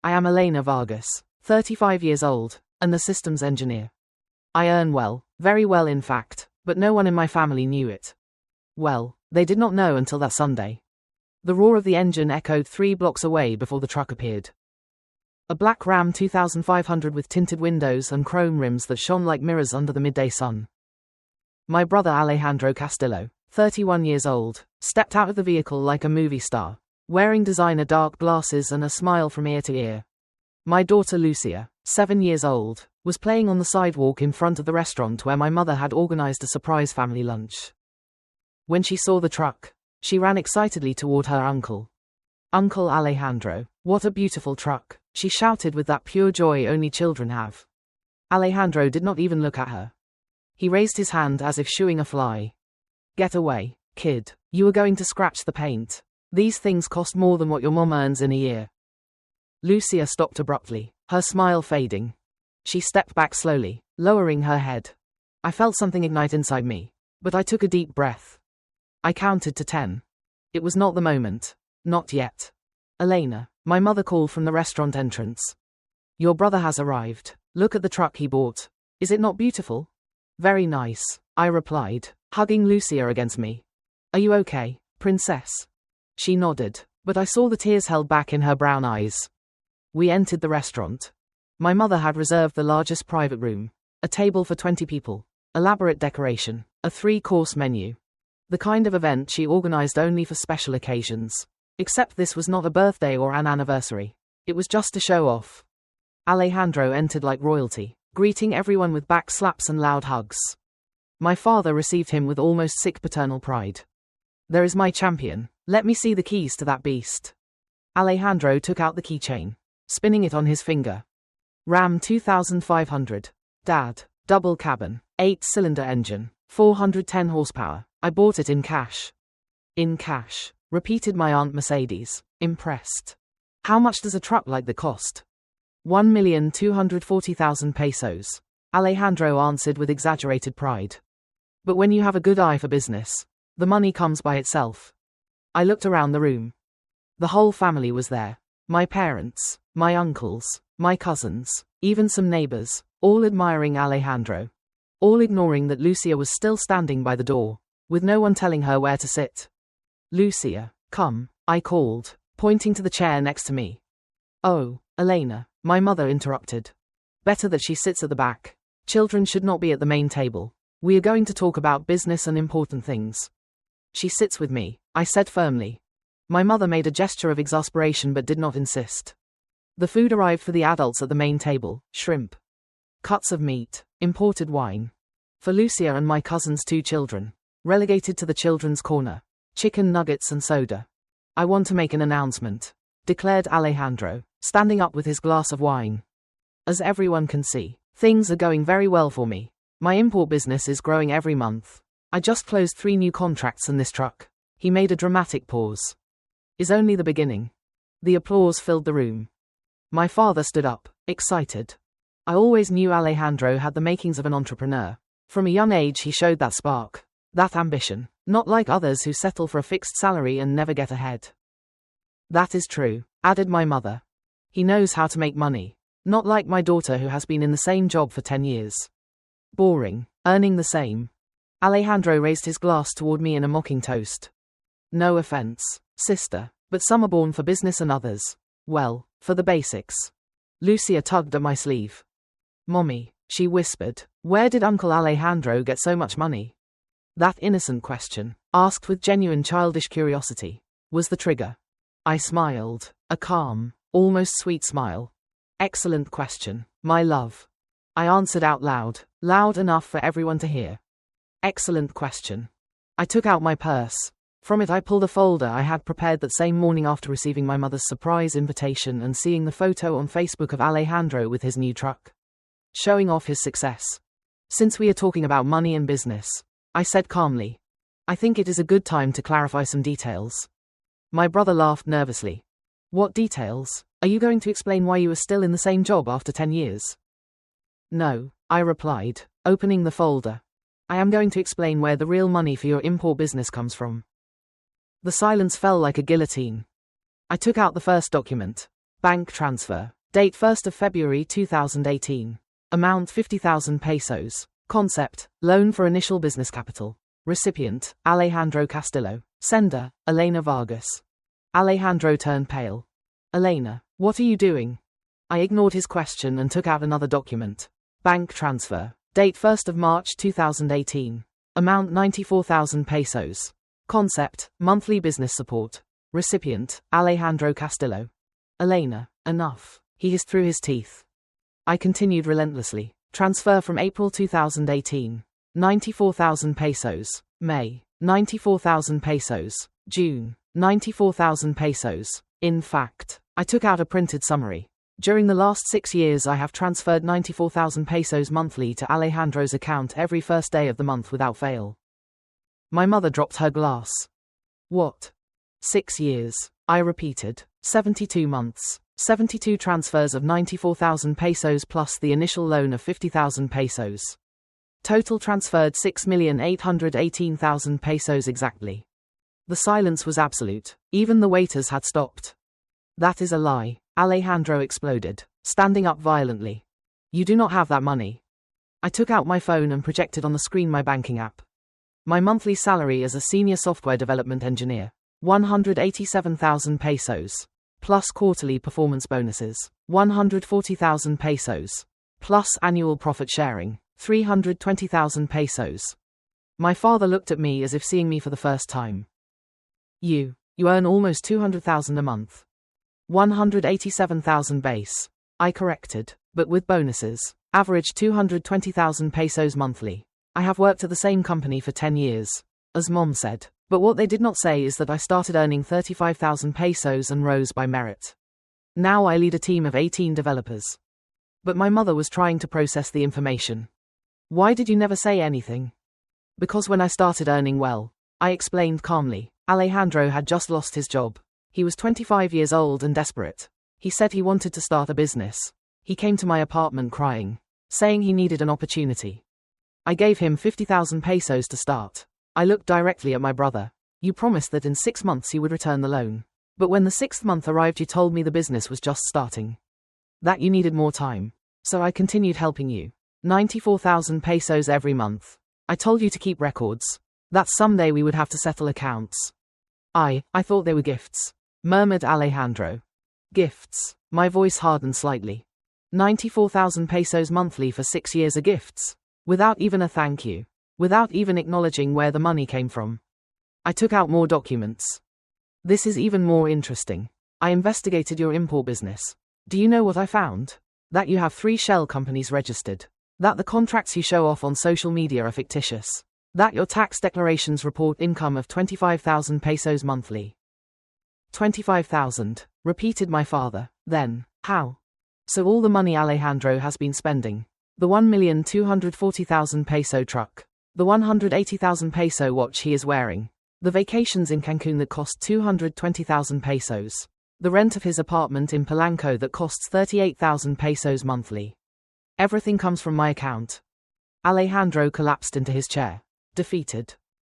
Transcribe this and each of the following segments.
I am Elena Vargas, 35 years old, and the systems engineer. I earn well, very well in fact, but no one in my family knew it. Well, they did not know until that Sunday. The roar of the engine echoed 3 blocks away before the truck appeared. A black Ram 2500 with tinted windows and chrome rims that shone like mirrors under the midday sun. My brother Alejandro Castillo, 31 years old, stepped out of the vehicle like a movie star, wearing designer dark glasses and a smile from ear to ear. My daughter Lucia, 7 years old, was playing on the sidewalk in front of the restaurant where my mother had organized a surprise family lunch. When she saw the truck, she ran excitedly toward her uncle. "Uncle Alejandro, what a beautiful truck," she shouted with that pure joy only children have. Alejandro did not even look at her. He raised his hand as if shooing a fly. "Get away, kid, you are going to scratch the paint. These things cost more than what your mom earns in a year." Lucia stopped abruptly, her smile fading. She stepped back slowly, lowering her head. I felt something ignite inside me, but I took a deep breath. I counted to 10. It was not the moment. Not yet. "Elena," my mother called from the restaurant entrance. "Your brother has arrived. Look at the truck he bought. Is it not beautiful?" "Very nice," I replied, hugging Lucia against me. "Are you okay, princess?" She nodded, but I saw the tears held back in her brown eyes. We entered the restaurant. My mother had reserved the largest private room, a table for 20 people, elaborate decoration, a 3-course menu. The kind of event she organized only for special occasions. Except this was not a birthday or an anniversary. It was just to show off. Alejandro entered like royalty, greeting everyone with back slaps and loud hugs. My father received him with almost sick paternal pride. "There is my champion. Let me see the keys to that beast." Alejandro took out the keychain, spinning it on his finger. "Ram 2500. Dad, double cabin, 8-cylinder engine, 410 horsepower. I bought it in cash." "In cash," repeated my Aunt Mercedes, impressed. "How much does a truck like that cost?" 1,240,000 pesos. Alejandro answered with exaggerated pride. "But when you have a good eye for business, the money comes by itself." I looked around the room. The whole family was there. My parents, my uncles, my cousins, even some neighbors, all admiring Alejandro. All ignoring that Lucia was still standing by the door, with no one telling her where to sit. "Lucia, come," I called, pointing to the chair next to me. "Oh, Elena," my mother interrupted. "Better that she sits at the back. Children should not be at the main table. We are going to talk about business and important things." "She sits with me," I said firmly. My mother made a gesture of exasperation but did not insist. The food arrived for the adults at the main table: shrimp, cuts of meat, imported wine. For Lucia and my cousin's 2 children, relegated to the children's corner, chicken nuggets and soda. "I want to make an announcement," declared Alejandro, standing up with his glass of wine. "As everyone can see, things are going very well for me. My import business is growing every month. I just closed 3 new contracts and this truck," he made a dramatic pause, "is only the beginning." The applause filled the room. My father stood up, excited. I always knew Alejandro had the makings of an entrepreneur. From a young age he showed that spark, that ambition, not like others who settle for a fixed salary and never get ahead. "That is true," added my mother. "He knows how to make money, not like my daughter who has been in the same job for 10 years. Boring, earning the same." Alejandro raised his glass toward me in a mocking toast. "No offense, sister, but some are born for business and others, well, for the basics." Lucia tugged at my sleeve. "Mommy," she whispered, "where did Uncle Alejandro get so much money?" That innocent question, asked with genuine childish curiosity, was the trigger. I smiled, a calm, almost sweet smile. "Excellent question, my love." I answered out loud, loud enough for everyone to hear. "Excellent question." I took out my purse. From it I pulled a folder I had prepared that same morning after receiving my mother's surprise invitation and seeing the photo on Facebook of Alejandro with his new truck, showing off his success. "Since we are talking about money and business," I said calmly, "I think it is a good time to clarify some details." My brother laughed nervously. "What details? Are you going to explain why you are still in the same job after 10 years? "No," I replied, opening the folder. "I am going to explain where the real money for your import business comes from." The silence fell like a guillotine. I took out the first document. Bank transfer. Date 1st of February 2018. Amount 50,000 pesos. Concept, loan for initial business capital. Recipient, Alejandro Castillo. Sender, Elena Vargas. Alejandro turned pale. Elena, what are you doing? I ignored his question and took out another document. Bank transfer. Date 1st of March 2018. Amount 94,000 pesos. Concept, monthly business support. Recipient, Alejandro Castillo. Elena, enough. He hissed through his teeth. I continued relentlessly. Transfer from April 2018. 94,000 pesos. May. 94,000 pesos. June. 94,000 pesos. In fact, I took out a printed summary. During the last 6 years I have transferred 94,000 pesos monthly to Alejandro's account every first day of the month without fail. My mother dropped her glass. What? 6 years, I repeated. 72 months. 72 transfers of 94,000 pesos plus the initial loan of 50,000 pesos. Total transferred 6,818,000 pesos exactly. The silence was absolute. Even the waiters had stopped. That is a lie, Alejandro exploded, standing up violently. You do not have that money. I took out my phone and projected on the screen my banking app. My monthly salary as a senior software development engineer, 187,000 pesos. Plus quarterly performance bonuses, 140,000 pesos. Plus annual profit sharing, 320,000 pesos. My father looked at me as if seeing me for the first time. You earn almost 200,000 a month. 187,000 base. I corrected, but with bonuses. Average 220,000 pesos monthly. I have worked at the same company for 10 years. As Mom said. But what they did not say is that I started earning 35,000 pesos and rose by merit. Now I lead a team of 18 developers. But my mother was trying to process the information. Why did you never say anything? Because when I started earning well, I explained calmly. Alejandro had just lost his job. He was 25 years old and desperate. He said he wanted to start a business. He came to my apartment crying, saying he needed an opportunity. I gave him 50,000 pesos to start. I looked directly at my brother. You promised that in 6 months you would return the loan. But when the 6th month arrived you told me the business was just starting. That you needed more time. So I continued helping you. 94,000 pesos every month. I told you to keep records. That someday we would have to settle accounts. I thought they were gifts, murmured Alejandro. Gifts. My voice hardened slightly. 94,000 pesos monthly for 6 years are gifts. Without even a thank you. Without even acknowledging where the money came from. I took out more documents. This is even more interesting. I investigated your import business. Do you know what I found? That you have 3 shell companies registered. That the contracts you show off on social media are fictitious. That your tax declarations report income of 25,000 pesos monthly. 25,000, repeated my father. Then, how? So all the money Alejandro has been spending. The 1,240,000 peso truck. The 180,000 peso watch he is wearing. The vacations in Cancun that cost 220,000 pesos. The rent of his apartment in Polanco that costs 38,000 pesos monthly. Everything comes from my account. Alejandro collapsed into his chair, defeated.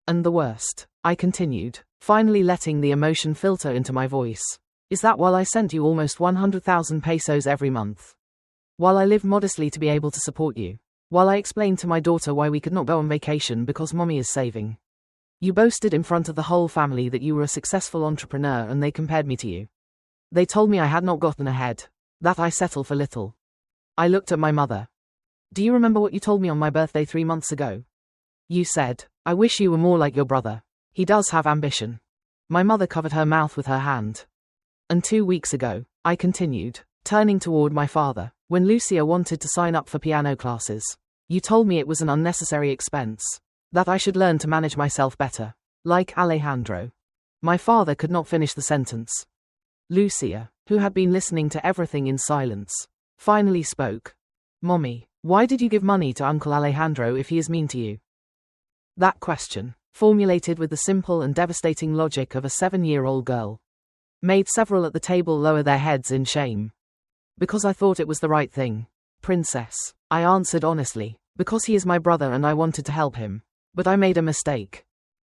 And the worst, I continued, finally letting the emotion filter into my voice, is that while I sent you almost 100,000 pesos every month, while I lived modestly to be able to support you, while I explained to my daughter why we could not go on vacation because mommy is saving, you boasted in front of the whole family that you were a successful entrepreneur and they compared me to you. They told me I had not gotten ahead, that I settled for little. I looked at my mother. Do you remember what you told me on my birthday 3 months ago? You said, I wish you were more like your brother. He does have ambition. My mother covered her mouth with her hand. And 2 weeks ago, I continued, turning toward my father, when Lucia wanted to sign up for piano classes. You told me it was an unnecessary expense. That I should learn to manage myself better. Like Alejandro. My father could not finish the sentence. Lucia, who had been listening to everything in silence, finally spoke. Mommy, why did you give money to Uncle Alejandro if he is mean to you? That question, formulated with the simple and devastating logic of a 7-year-old girl, made several at the table lower their heads in shame. Because I thought it was the right thing. Princess, I answered honestly, because he is my brother and I wanted to help him. But I made a mistake.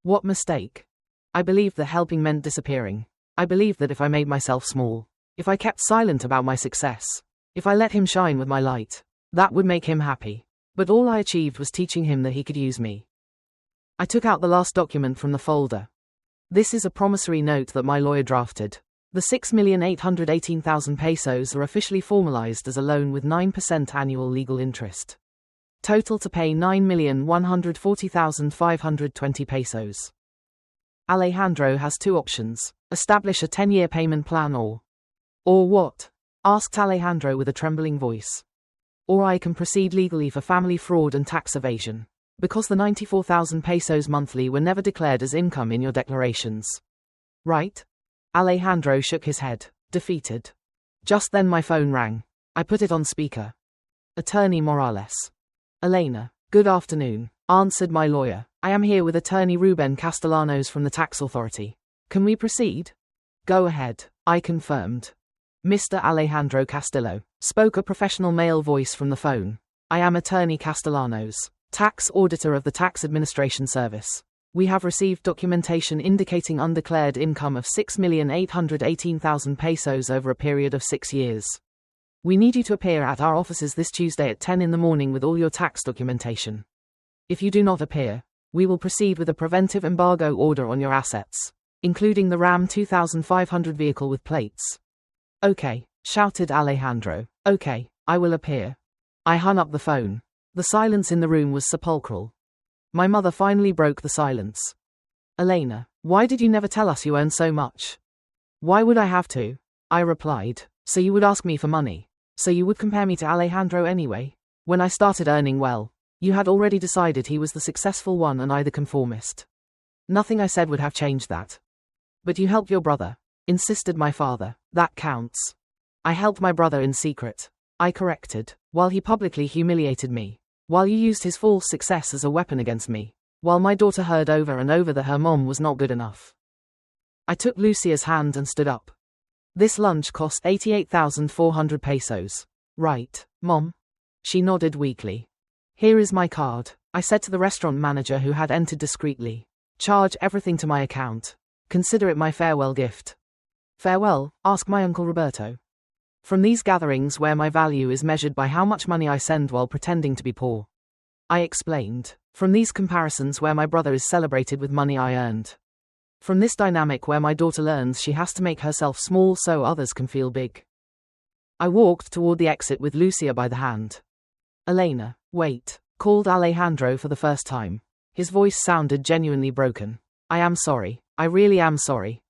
What mistake? I believed that helping meant disappearing. I believed that if I made myself small, If I kept silent about my success, if I let him shine with my light, that would make him happy. But all I achieved was teaching him that he could use me. I took out the last document from the folder. This is a promissory note that my lawyer drafted. The 6,818,000 pesos are officially formalized as a loan with 9% annual legal interest. Total to pay 9,140,520 pesos. Alejandro has two options: establish a 10-year payment plan or what? Asked Alejandro with a trembling voice. Or I can proceed legally for family fraud and tax evasion, because the 94,000 pesos monthly were never declared as income in your declarations. Right? Alejandro shook his head, defeated. Just then my phone rang. I put it on speaker. Attorney Morales. Elena, good afternoon, answered my lawyer. I am here with Attorney Ruben Castellanos from the tax authority. Can we proceed? Go ahead, I confirmed. Mr. Alejandro Castillo, spoke a professional male voice from the phone. I am Attorney Castellanos, tax auditor of the Tax Administration Service. We have received documentation indicating undeclared income of 6,818,000 pesos over a period of 6 years. We need you to appear at our offices this Tuesday at 10 in the morning with all your tax documentation. If you do not appear, we will proceed with a preventive embargo order on your assets, including the Ram 2500 vehicle with plates. Okay, shouted Alejandro. Okay, I will appear. I hung up the phone. The silence in the room was sepulchral. My mother finally broke the silence. Elena, why did you never tell us you earn so much? Why would I have to? I replied. So you would ask me for money. So you would compare me to Alejandro anyway. When I started earning well, you had already decided he was the successful one and I the conformist. Nothing I said would have changed that. But you helped your brother, insisted my father. That counts. I helped my brother in secret. I corrected, while he publicly humiliated me. While you used his false success as a weapon against me. While my daughter heard over and over that her mom was not good enough. I took Lucia's hand and stood up. This lunch cost 88,400 pesos. Right, Mom? She nodded weakly. Here is my card, I said to the restaurant manager who had entered discreetly. Charge everything to my account. Consider it my farewell gift. Farewell? Asked my Uncle Roberto. From these gatherings where my value is measured by how much money I send while pretending to be poor. I explained. From these comparisons where my brother is celebrated with money I earned. From this dynamic where my daughter learns she has to make herself small so others can feel big. I walked toward the exit with Lucia by the hand. Elena, wait, called Alejandro for the first time. His voice sounded genuinely broken. I am sorry, I really am sorry.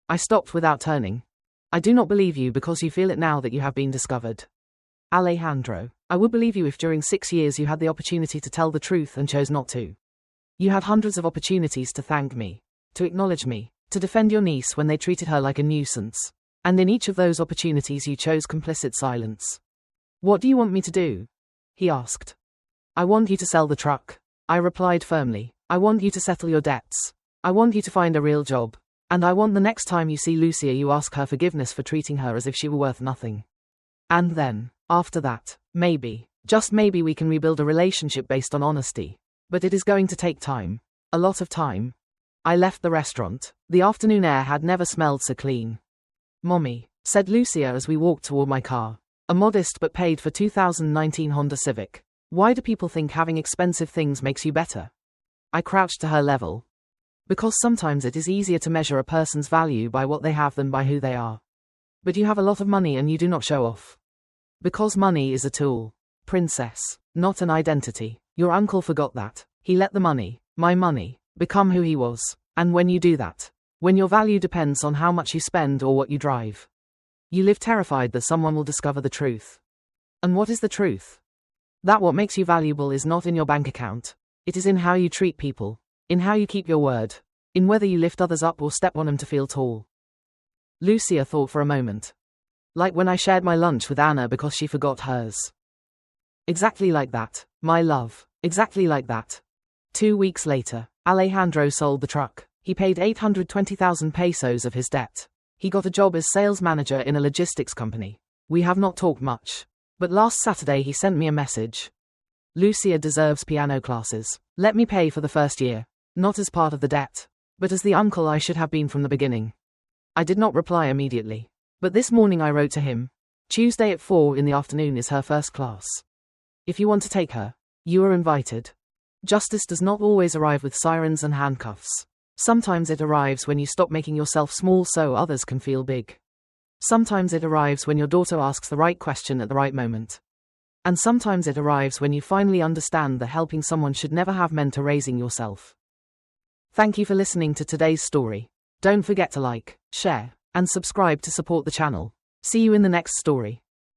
I stopped without turning. I do not believe you because you feel it now that you have been discovered. Alejandro, I would believe you if during 6 years you had the opportunity to tell the truth and chose not to. You had hundreds of opportunities to thank me, to acknowledge me, to defend your niece when they treated her like a nuisance. And in each of those opportunities you chose complicit silence. What do you want me to do? He asked. I want you to sell the truck. I replied firmly. I want you to settle your debts. I want you to find a real job. And I want the next time you see Lucia you ask her forgiveness for treating her as if she were worth nothing. And then, after that, maybe, just maybe we can rebuild a relationship based on honesty. But it is going to take time. A lot of time. I left the restaurant. The afternoon air had never smelled so clean. Mommy, said Lucia as we walked toward my car. A modest but paid for 2019 Honda Civic. Why do people think having expensive things makes you better? I crouched to her level. Because sometimes it is easier to measure a person's value by what they have than by who they are. But you have a lot of money and you do not show off. Because money is a tool, princess, not an identity. Your uncle forgot that. He let the money, my money, become who he was. And when you do that, when your value depends on how much you spend or what you drive, you live terrified that someone will discover the truth. And what is the truth? That what makes you valuable is not in your bank account. It is in how you treat people. In how you keep your word. In whether you lift others up or step on them to feel tall. Lucia thought for a moment. Like when I shared my lunch with Anna because she forgot hers. Exactly like that, my love. Exactly like that. 2 weeks later, Alejandro sold the truck. He paid 820,000 pesos of his debt. He got a job as sales manager in a logistics company. We have not talked much. But last Saturday he sent me a message. Lucia deserves piano classes. Let me pay for the first year. Not as part of the debt, but as the uncle I should have been from the beginning. I did not reply immediately. But this morning I wrote to him. Tuesday at 4 in the afternoon is her first class. If you want to take her, you are invited. Justice does not always arrive with sirens and handcuffs. Sometimes it arrives when you stop making yourself small so others can feel big. Sometimes it arrives when your daughter asks the right question at the right moment. And sometimes it arrives when you finally understand that helping someone should never have meant erasing yourself. Thank you for listening to today's story. Don't forget to like, share, and subscribe to support the channel. See you in the next story.